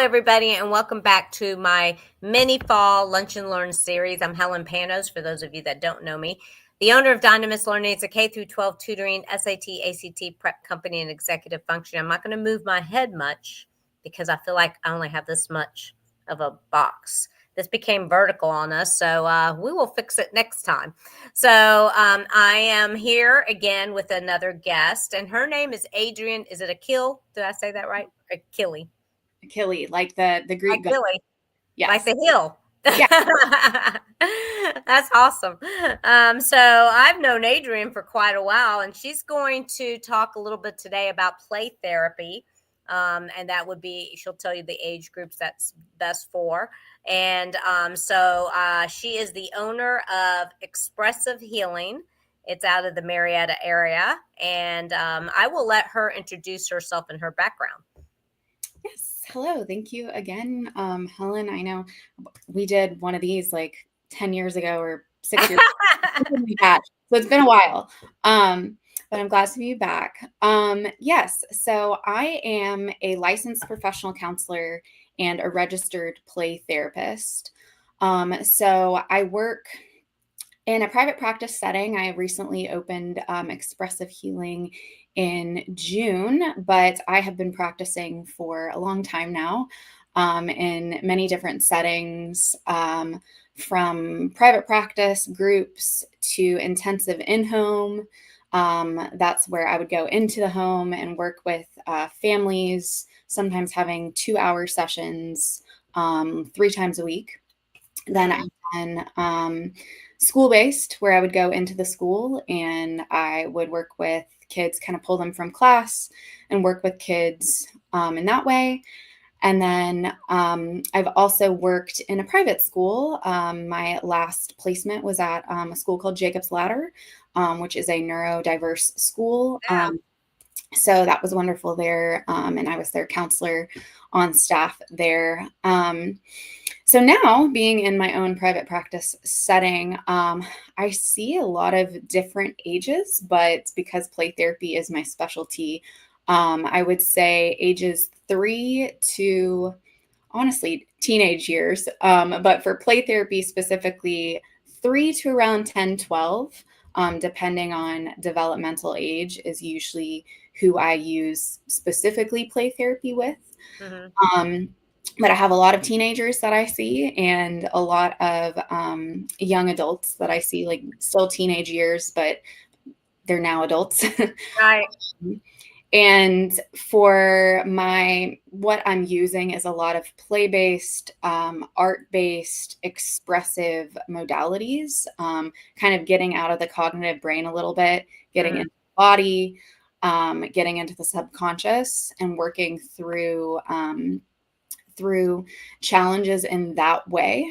everybody, and welcome back to my mini fall lunch and learn series. I'm Helen Panos, for those of you that don't know me, the owner of Dynamis Learning. It's a K through 12 tutoring, SAT, ACT prep company and executive function. I'm not going to move my head much because I feel like I only have this much of a box. This became vertical on us, so we will fix it next time. So I am here again with another guest, and her name is Adrienne. Is it Achille? Did I say that right? Achille. Achille, like the Greek god. Achille. Yes. Like the hill. Yeah. That's awesome. So I've known Adrienne for quite a while, and she's going to talk a little bit today about play therapy. And that would be, she'll tell you the age groups that's best for. And so she is the owner of Expressive Healing. It's out of the Marietta area. And I will let her introduce herself and her background. Yes. Hello. Thank you again, Helen. I know we did one of these like 10 years ago or 6 years ago. So it's been a while. But I'm glad to be back. Yes. So I am a licensed professional counselor and a registered play therapist. So I work in a private practice setting. I recently opened Expressive Healing in June, but I have been practicing for a long time now in many different settings, from private practice groups to intensive in-home. That's where I would go into the home and work with families, sometimes having 2-hour sessions 3 times a week. Then I've done school-based, where I would go into the school and I would work with kids, kind of pull them from class and work with kids in that way. And then I've also worked in a private school. My last placement was at a school called Jacob's Ladder, which is a neurodiverse school. So that was wonderful there. And I was their counselor on staff there. So now, being in my own private practice setting, I see a lot of different ages, but because play therapy is my specialty, I would say ages 3 to, honestly, teenage years. But for play therapy specifically, 3 to around 10, 12, depending on developmental age, is usually who I use specifically play therapy with. But I have a lot of teenagers that I see and a lot of young adults that I see, like still teenage years, but they're now adults. Right. And for what I'm using is a lot of play-based, art-based, expressive modalities, kind of getting out of the cognitive brain a little bit, getting into the body, getting into the subconscious, and working through challenges in that way.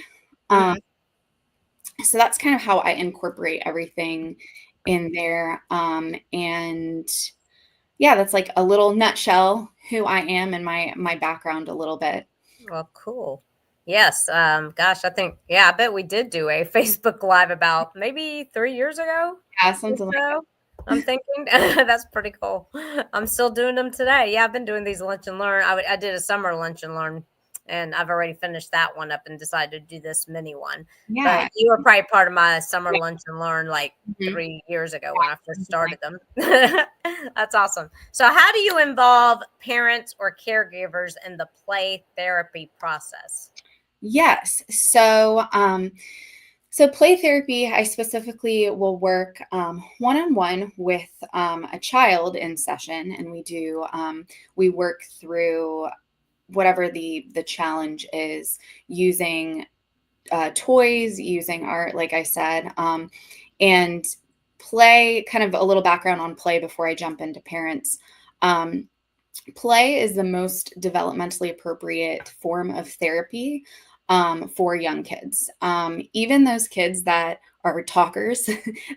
So that's kind of how I incorporate everything in there. And yeah, that's like a little nutshell who I am and my background a little bit. Well, cool. Yes. Gosh, I bet we did do a Facebook Live about maybe 3 years ago. Yeah, something like that. I'm thinking that's pretty cool. I'm still doing them today. Yeah, I've been doing these lunch and learn. I did a summer lunch and learn, and I've already finished that one up and decided to do this mini one. Yeah. But you were probably part of my summer lunch and learn like 3 years ago when I first started them. That's awesome. So how do you involve parents or caregivers in the play therapy process? Yes. So play therapy, I specifically will work one-on-one with a child in session, and we work through whatever the challenge is, using toys, using art, like I said, and play. Kind of a little background on play before I jump into parents. Play is the most developmentally appropriate form of therapy for young kids. Even those kids that are talkers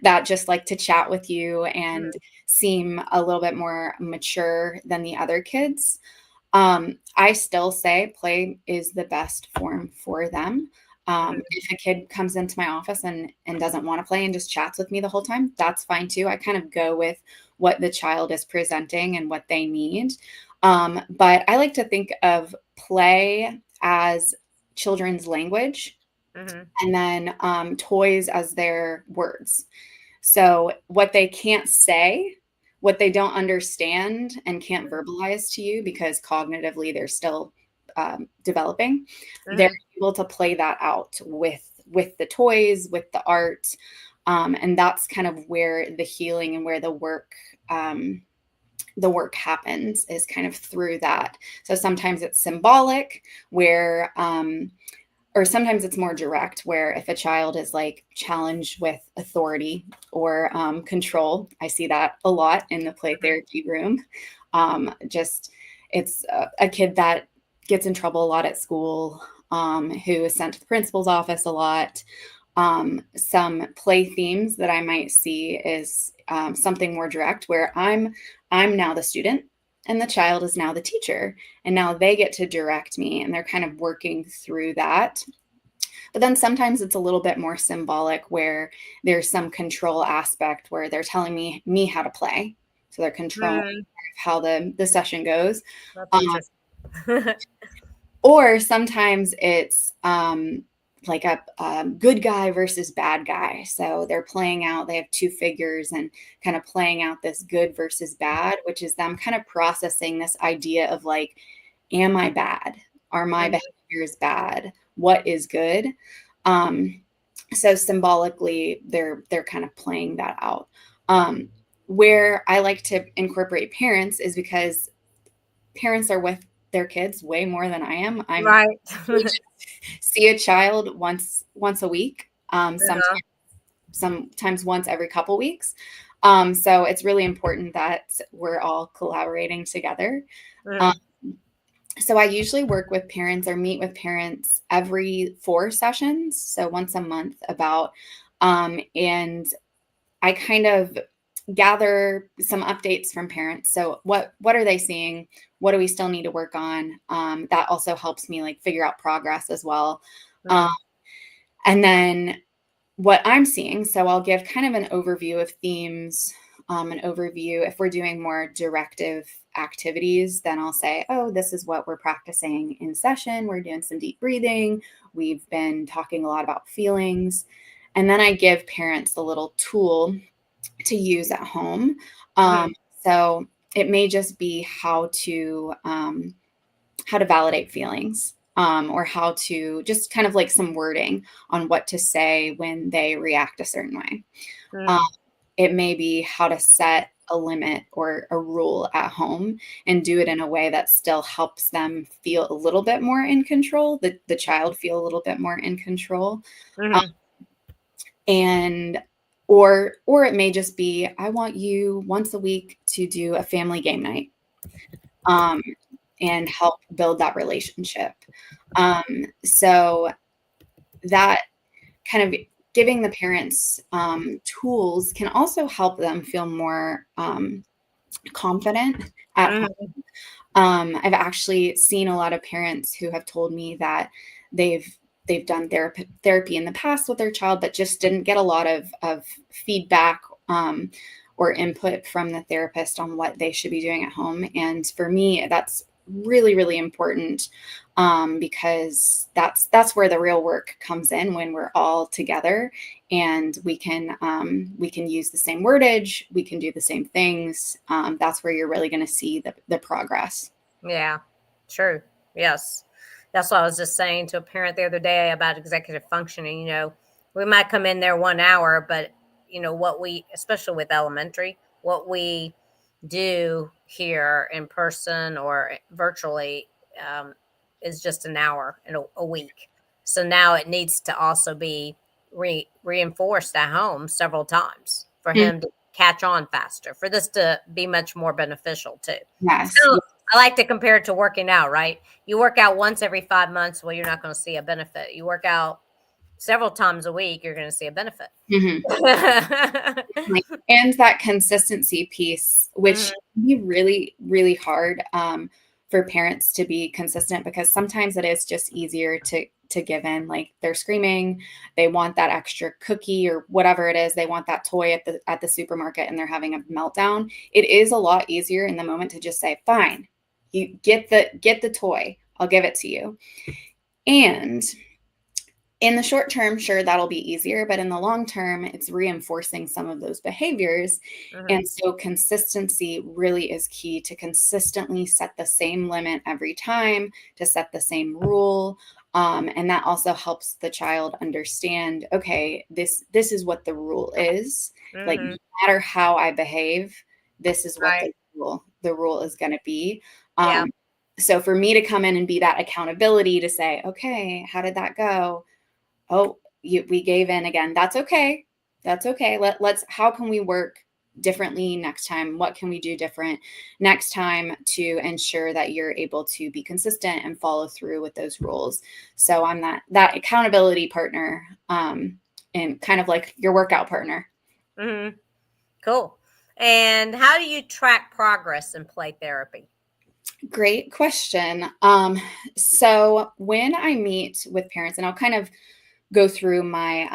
that just like to chat with you and seem a little bit more mature than the other kids. I still say play is the best form for them. If a kid comes into my office and doesn't want to play and just chats with me the whole time, that's fine too. I kind of go with what the child is presenting and what they need. But I like to think of play as children's language, and then toys as their words. So what they can't say, what they don't understand and can't verbalize to you because cognitively they're still developing, they're able to play that out with the toys, with the art, and that's kind of where the healing and where the work happens, is kind of through that. So sometimes it's symbolic, where or sometimes it's more direct, where if a child is like challenged with authority or control, I see that a lot in the play therapy room. Just it's a kid that gets in trouble a lot at school, who is sent to the principal's office a lot. Some play themes that I might see is something more direct, where I'm now the student and the child is now the teacher, and now they get to direct me, and they're kind of working through that. But then sometimes it's a little bit more symbolic, where there's some control aspect where they're telling me how to play. So they're controlling how the session goes. Or sometimes it's like a good guy versus bad guy. So they're playing out, they have two figures and kind of playing out this good versus bad, which is them kind of processing this idea of like, am I bad? Are my behaviors bad? What is good? So symbolically, they're kind of playing that out. Where I like to incorporate parents is because parents are with their kids way more than I am. Right. See a child once a week, sometimes once every couple weeks. So it's really important that we're all collaborating together. So I usually work with parents or meet with parents every 4 sessions, so once a month about, and I kind of gather some updates from parents. So what are they seeing? What do we still need to work on? That also helps me like figure out progress as well. And then what I'm seeing, so I'll give kind of an overview of themes, an overview. If we're doing more directive activities, then I'll say, oh, this is what we're practicing in session. We're doing some deep breathing. We've been talking a lot about feelings. And then I give parents the little tool to use at home. So it may just be how to validate feelings, or how to just kind of like some wording on what to say when they react a certain way. It may be how to set a limit or a rule at home and do it in a way that still helps them feel a little bit more in control, the child feel a little bit more in control. And or it may just be, I want you once a week to do a family game night, and help build that relationship. So that kind of giving the parents tools can also help them feel more confident at home. I've actually seen a lot of parents who have told me that they've done therapy in the past with their child, but just didn't get a lot of feedback or input from the therapist on what they should be doing at home. And for me, that's really, really important, because that's where the real work comes in, when we're all together and we can use the same wordage, we can do the same things. That's where you're really going to see the progress. Yeah, true. Yes. That's what I was just saying to a parent the other day about executive functioning. We might come in there 1 hour, but what we, especially with elementary, what we do here in person or virtually, is just an hour in a week. So now it needs to also be reinforced at home several times for him to catch on faster, for this to be much more beneficial too. Yes. So I like to compare it to working out, right? You work out once every 5 months, well, you're not going to see a benefit. You work out several times a week, you're going to see a benefit. And that consistency piece, which can be really, really hard for parents to be consistent, because sometimes it is just easier to give in. Like, they're screaming, they want that extra cookie or whatever it is, they want that toy at the supermarket, and they're having a meltdown. It is a lot easier in the moment to just say, fine, You get the toy. I'll give it to you. And in the short term, sure, that'll be easier, but in the long term, it's reinforcing some of those behaviors. Mm-hmm. And so consistency really is key, to consistently set the same limit every time, to set the same rule. And that also helps the child understand, okay, this is what the rule is. Like, Mm-hmm. no matter how I behave, this is what Right. the rule is going to be. Yeah. So for me to come in and be that accountability to say, okay, how did that go? Oh, we gave in again. That's okay. That's okay. How can we work differently next time? What can we do different next time to ensure that you're able to be consistent and follow through with those rules? So I'm that accountability partner, and kind of like your workout partner. Mm-hmm. Cool. And how do you track progress in play therapy? Great question. So when I meet with parents, and I'll kind of go through my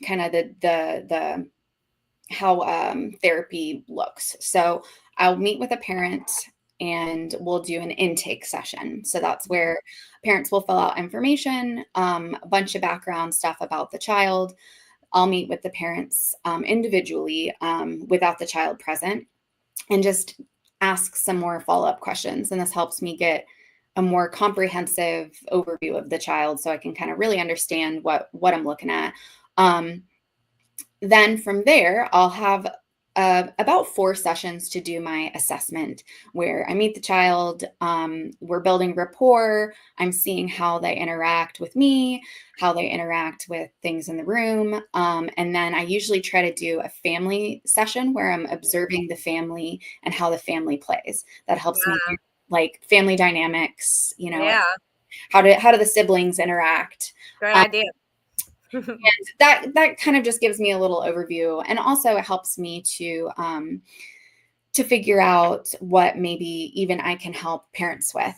kind of the how therapy looks. So I'll meet with a parent and we'll do an intake session. So that's where parents will fill out information, a bunch of background stuff about the child. I'll meet with the parents individually, without the child present, and just ask some more follow-up questions. And this helps me get a more comprehensive overview of the child, so I can kind of really understand what I'm looking at. Then from there, I'll have about 4 sessions to do my assessment, where I meet the child. We're building rapport. I'm seeing how they interact with me, how they interact with things in the room. And then I usually try to do a family session where I'm observing the family and how the family plays. That helps me, Yeah. like, family dynamics, Yeah. how do the siblings interact? Great idea. That kind of just gives me a little overview, and also it helps me to figure out what maybe even I can help parents with.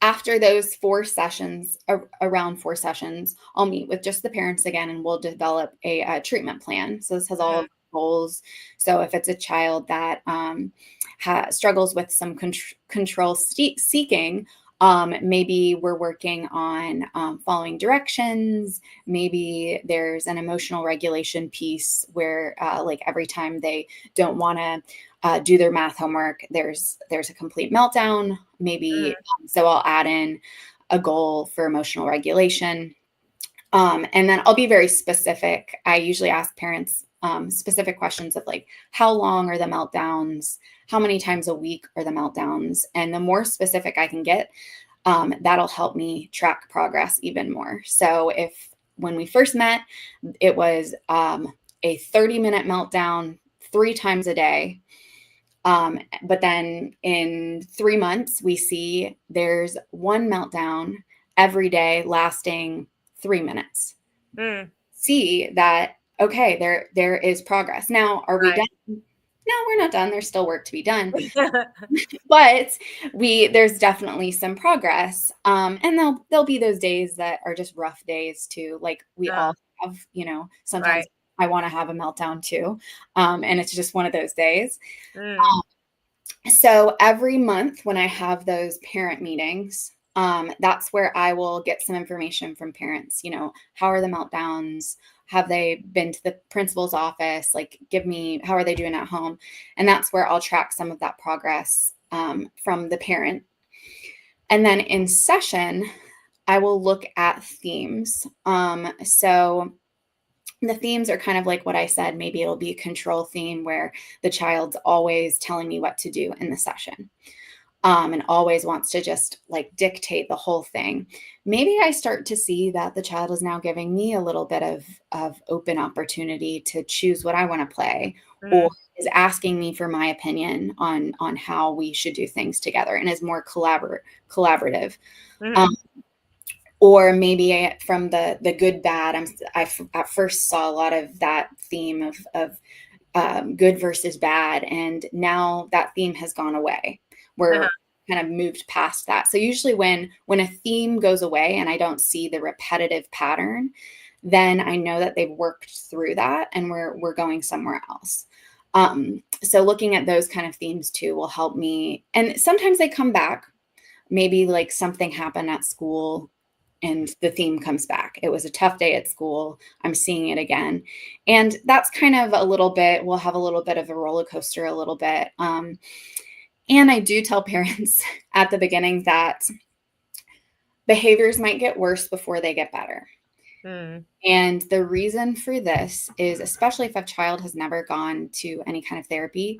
After those 4 sessions, around 4 sessions, I'll meet with just the parents again, and we'll develop a treatment plan. So this has all of the goals. So if it's a child that struggles with some control seeking, maybe we're working on following directions. Maybe there's an emotional regulation piece where, like, every time they don't want to do their math homework, there's a complete meltdown. Maybe so I'll add in a goal for emotional regulation. And then I'll be very specific. I usually ask parents specific questions of, like, how long are the meltdowns? How many times a week are the meltdowns? And the more specific I can get, that'll help me track progress even more. So if when we first met, it was a 30-minute meltdown 3 times a day. But then in 3 months, we see there's 1 meltdown every day lasting 3 minutes. See that, okay, there is progress. Now, are we done? No, we're not done. There's still work to be done. But there's definitely some progress. And there'll be those days that are just rough days too. Like, we all have, sometimes I want to have a meltdown too. And it's just one of those days. So every month when I have those parent meetings, that's where I will get some information from parents. How are the meltdowns? Have they been to the principal's office? Like, give me, how are they doing at home? And that's where I'll track some of that progress from the parent. And then in session, I will look at themes. So the themes are kind of like what I said. Maybe it'll be a control theme where the child's always telling me what to do in the session, and always wants to just, like, dictate the whole thing. Maybe I start to see that the child is now giving me a little bit of open opportunity to choose what I want to play, or is asking me for my opinion on how we should do things together, and is more collaborative. Or maybe from the good bad, I at first saw a lot of that theme of good versus bad, and now that theme has gone away. We're kind of moved past that. So usually when a theme goes away and I don't see the repetitive pattern, then I know that they've worked through that and we're going somewhere else. So looking at those kind of themes too will help me. And sometimes they come back. Maybe like something happened at school and the theme comes back. It was a tough day at school. I'm seeing it again. And that's kind of a little bit, we'll have a little bit of a roller coaster, a little bit. And I do tell parents at the beginning that behaviors might get worse before they get better. And the reason for this is, especially if a child has never gone to any kind of therapy,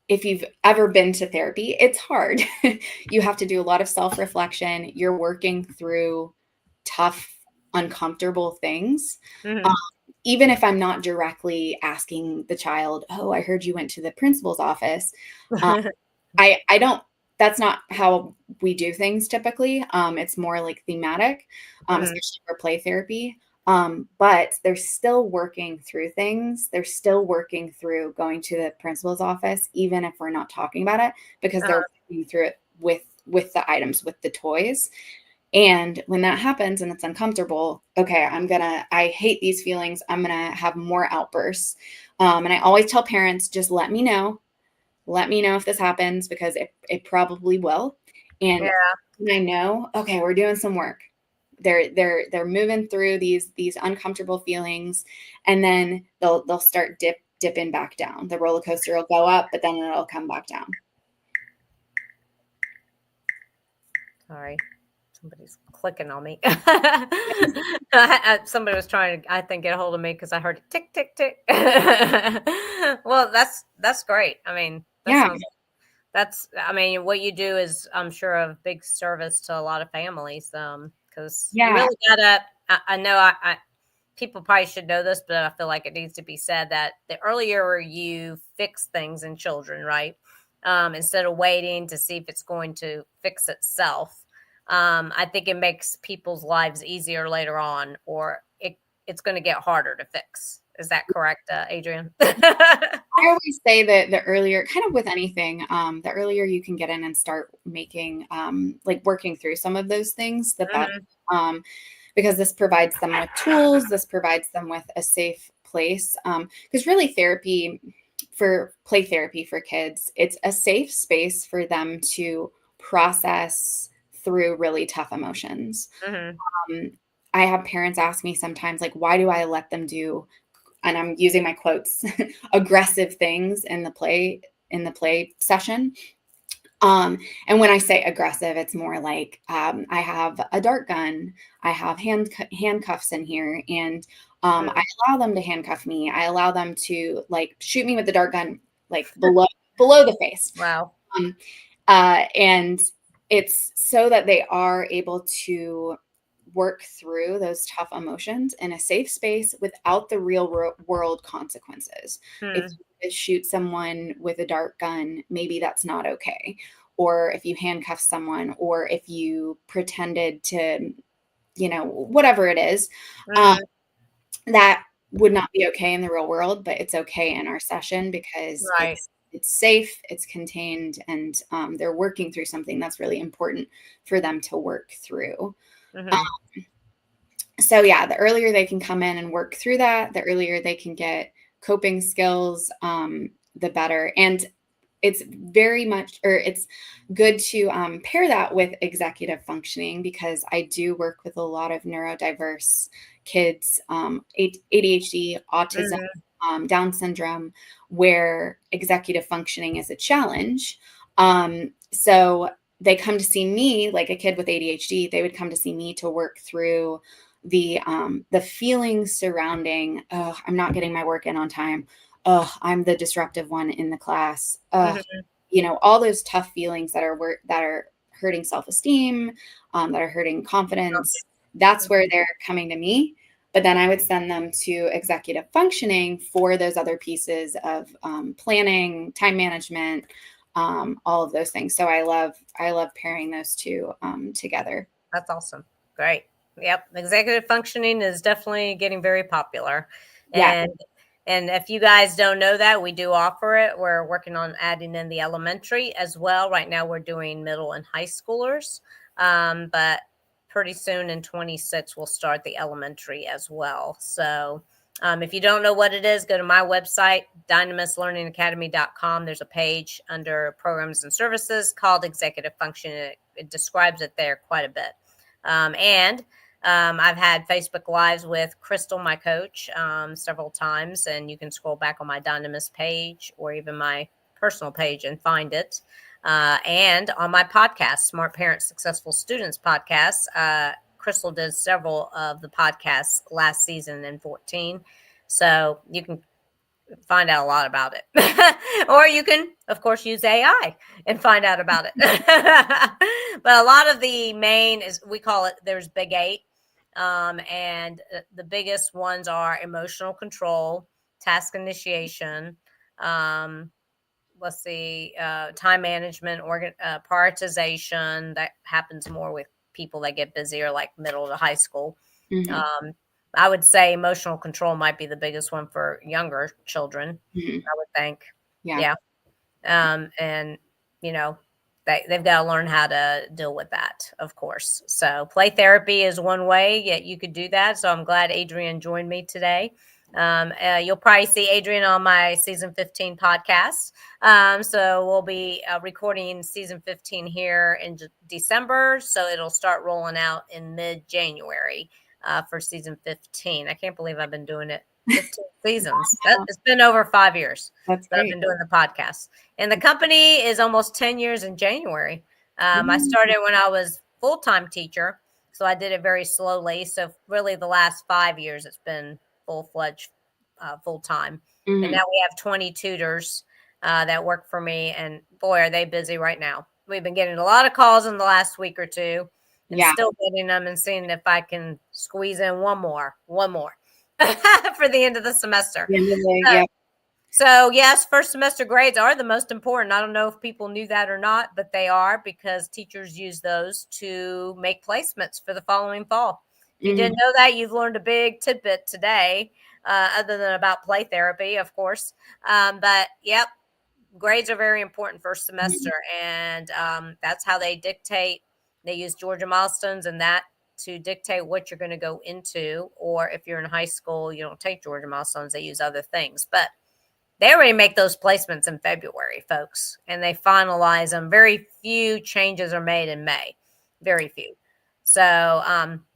if you've ever been to therapy, it's hard. You have to do a lot of self-reflection. You're working through tough, uncomfortable things. Even if I'm not directly asking the child, oh, I heard you went to the principal's office. I don't, that's not how we do things typically. It's more like thematic, especially for play therapy. But they're still working through things. They're still working through going to the principal's office, even if we're not talking about it, because they're working through it with the items, with the toys. And when that happens and it's uncomfortable, okay, I hate these feelings. I'm going to have more outbursts. And I always tell parents, just let me know. Let me know if this happens, because it probably will. And I know, okay, we're doing some work. They're moving through these uncomfortable feelings, and then they'll start dipping back down. The roller coaster will go up, but then it'll come back down. Sorry, somebody's clicking on me. Somebody was trying to, I think, get a hold of me because I heard it tick, tick, tick. Well, that's great. I mean, I mean, what you do is, I'm sure, a big service to a lot of families. Because you really gotta, I know people probably should know this, but I feel like it needs to be said that the earlier you fix things in children, right? Instead of waiting to see if it's going to fix itself, I think it makes people's lives easier later on, or it's going to get harder to fix. Is that correct, Adrienne? I always say that the earlier, kind of with anything, the earlier you can get in and start making, like working through some of those things, the better. Because this provides them with tools, this provides them with a safe place. Because really play therapy for kids, it's a safe space for them to process through really tough emotions. I have parents ask me sometimes, like, why do I let them do, and I'm using my quotes, aggressive things in the play session. And when I say aggressive, it's more like, I have a dart gun, I have handcuffs in here, and I allow them to handcuff me. I allow them to like shoot me with the dart gun, like below the face. Wow. And it's so that they are able to work through those tough emotions in a safe space without the real world consequences. If you shoot someone with a dart gun, maybe that's not okay. Or if you handcuff someone, or if you pretended to, whatever it is, that would not be okay in the real world, but it's okay in our session because it's safe, it's contained, and they're working through something that's really important for them to work through. So yeah, the earlier they can come in and work through that, the earlier they can get coping skills, the better. And it's it's good to pair that with executive functioning, because I do work with a lot of neurodiverse kids, ADHD, autism, Down syndrome, where executive functioning is a challenge. So they come to see me, like a kid with ADHD, they would come to see me to work through the feelings surrounding, oh, I'm not getting my work in on time. Oh, I'm the disruptive one in the class. All those tough feelings that are hurting self-esteem, that are hurting confidence. That's where they're coming to me. But then I would send them to executive functioning for those other pieces of planning, time management, all of those things. So I love pairing those two together. That's awesome. Great. Yep. Executive functioning is definitely getting very popular. Yeah. And if you guys don't know that, we do offer it. We're working on adding in the elementary as well. Right now we're doing middle and high schoolers. But pretty soon in 26, we'll start the elementary as well. So If you don't know what it is, go to my website, dynamislearningacademy.com. There's a page under programs and services called executive function. It describes it there quite a bit. And I've had Facebook Lives with Crystal, my coach, several times, and you can scroll back on my Dynamis page or even my personal page and find it. And on my podcast, Smart Parents, Successful Students podcast, Crystal did several of the podcasts last season in 14. So you can find out a lot about it. Or you can, of course, use AI and find out about it. But a lot of the main is, we call it, there's big 8. And the biggest ones are emotional control, task initiation, let's see, time management, prioritization. That happens more with people that get busier, like middle to high school. I would say emotional control might be the biggest one for younger children. I would think. Yeah. And they've got to learn how to deal with that, of course. So play therapy is one way that you could do that. So I'm glad Adrienne joined me today. You'll probably see Adrienne on my season 15 podcast. So we'll be recording season 15 here in December. So it'll start rolling out in mid-January for season 15. I can't believe I've been doing it 15 seasons. It's been over 5 years that I've been doing the podcast. And the company is almost 10 years in January. I started when I was full-time teacher. So I did it very slowly. So really the last 5 years, it's been full-fledged, full-time. And now we have 20 tutors that work for me. And boy, are they busy right now. We've been getting a lot of calls in the last week or two. And still getting them and seeing if I can squeeze in one more for the end of the semester. So yes, first semester grades are the most important. I don't know if people knew that or not, but they are, because teachers use those to make placements for the following fall. If you didn't know that, you've learned a big tidbit today, other than about play therapy, of course. But yep, grades are very important first semester, and that's how they dictate. They use Georgia milestones and that to dictate what you're going to go into. Or if you're in high school, you don't take Georgia milestones. They use other things. But they already make those placements in February, folks, and they finalize them. Very few changes are made in May. Very few. So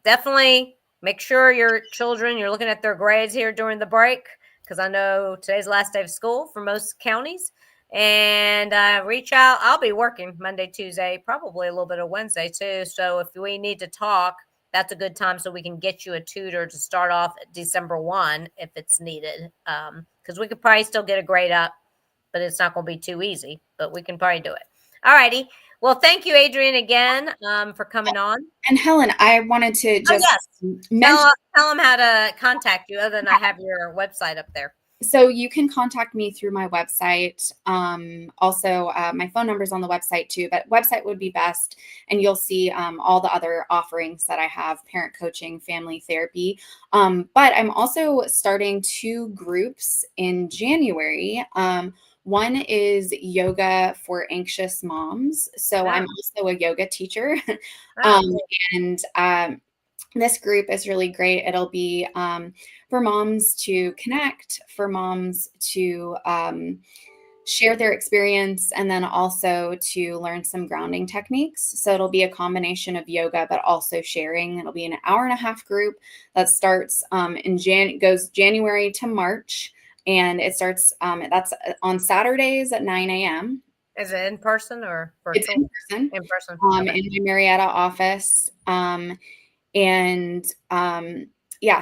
definitely make sure your children, you're looking at their grades here during the break, because I know today's last day of school for most counties. And reach out. I'll be working Monday, Tuesday, probably a little bit of Wednesday too. So if we need to talk, that's a good time so we can get you a tutor to start off at December 1 if it's needed. Because we could probably still get a grade up, but it's not going to be too easy. But we can probably do it. All righty. Well, thank you, Adrienne, again for coming on. And Helen, I wanted to just mention, tell them how to contact you, other than I have your website up there. So you can contact me through my website. Also, my phone number is on the website too, but website would be best. And you'll see all the other offerings that I have: parent coaching, family therapy. But I'm also starting 2 groups in January. One is yoga for anxious moms. So I'm also a yoga teacher. And this group is really great. It'll be for moms to connect, for moms to share their experience, and then also to learn some grounding techniques. So it'll be a combination of yoga, but also sharing. It'll be an hour-and-a-half group that starts goes January to March. And it starts, that's on Saturdays at 9 a.m. Is it in person or virtual? It's in person. In person. In my Marietta office.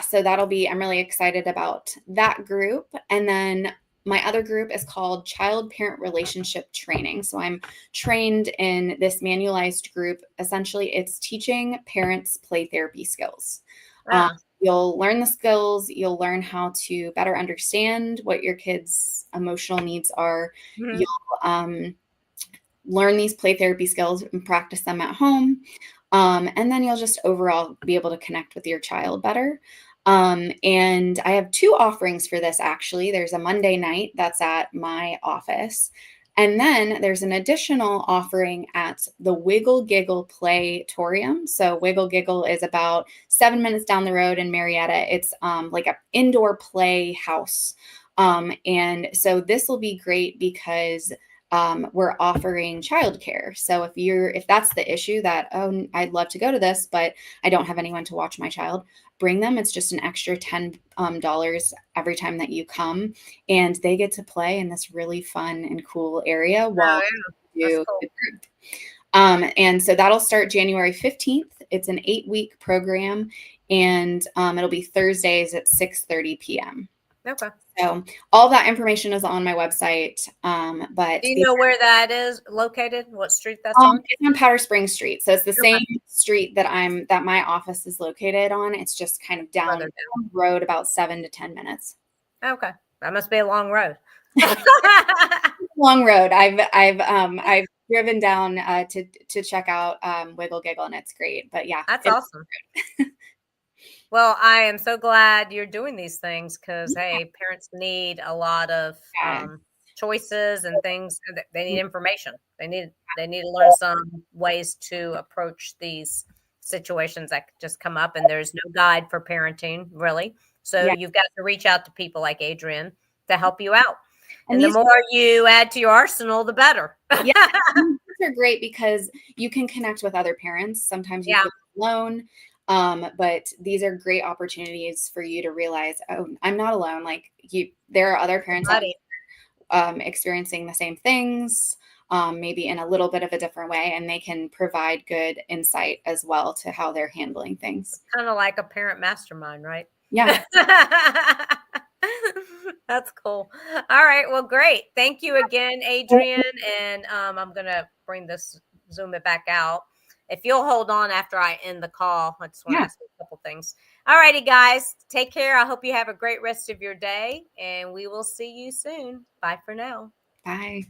So that'll be, I'm really excited about that group. And then my other group is called Child-Parent Relationship Training. So I'm trained in this manualized group. Essentially, it's teaching parents play therapy skills. You'll learn the skills. You'll learn how to better understand what your kids' emotional needs are. You'll learn these play therapy skills and practice them at home. And then you'll just overall be able to connect with your child better. And I have 2 offerings for this, actually. There's a Monday night that's at my office. And then there's an additional offering at the Wiggle Giggle Playtorium. So Wiggle Giggle is about 7 minutes down the road in Marietta. It's like an indoor play house. And so this will be great because we're offering childcare. So if that's the issue that, oh, I'd love to go to this, but I don't have anyone to watch my child, bring them. It's just an extra $10 every time that you come, and they get to play in this really fun and cool area while yeah. you do Cool. the group. And so that'll start January 15th. It's an 8-week program, and it'll be Thursdays at 6:30 p.m. Okay. So all that information is on my website. But do you know where that is located? What street that's on? It's on Powder Springs Street. So it's the same street that my office is located on. It's just kind of down the road about 7 to 10 minutes. Okay. That must be a long road. Long road. I've driven down to check out Wiggle Giggle, and it's great. But yeah, that's awesome. Well, I am so glad you're doing these things because, hey, parents need a lot of choices and things. They need information. They need to learn some ways to approach these situations that just come up, and there's no guide for parenting, really. So you've got to reach out to people like Adrienne to help you out. And the more you add to your arsenal, the better. Yeah, these are great because you can connect with other parents. Sometimes you feel alone. But these are great opportunities for you to realize, oh, I'm not alone. Like there are other parents out there, experiencing the same things, maybe in a little bit of a different way, and they can provide good insight as well to how they're handling things. Kind of like a parent mastermind, right? Yeah. That's cool. All right. Well, great. Thank you again, Adrienne. And I'm going to zoom it back out. If you'll hold on after I end the call, I just want to ask you a couple things. All righty, guys. Take care. I hope you have a great rest of your day, and we will see you soon. Bye for now. Bye.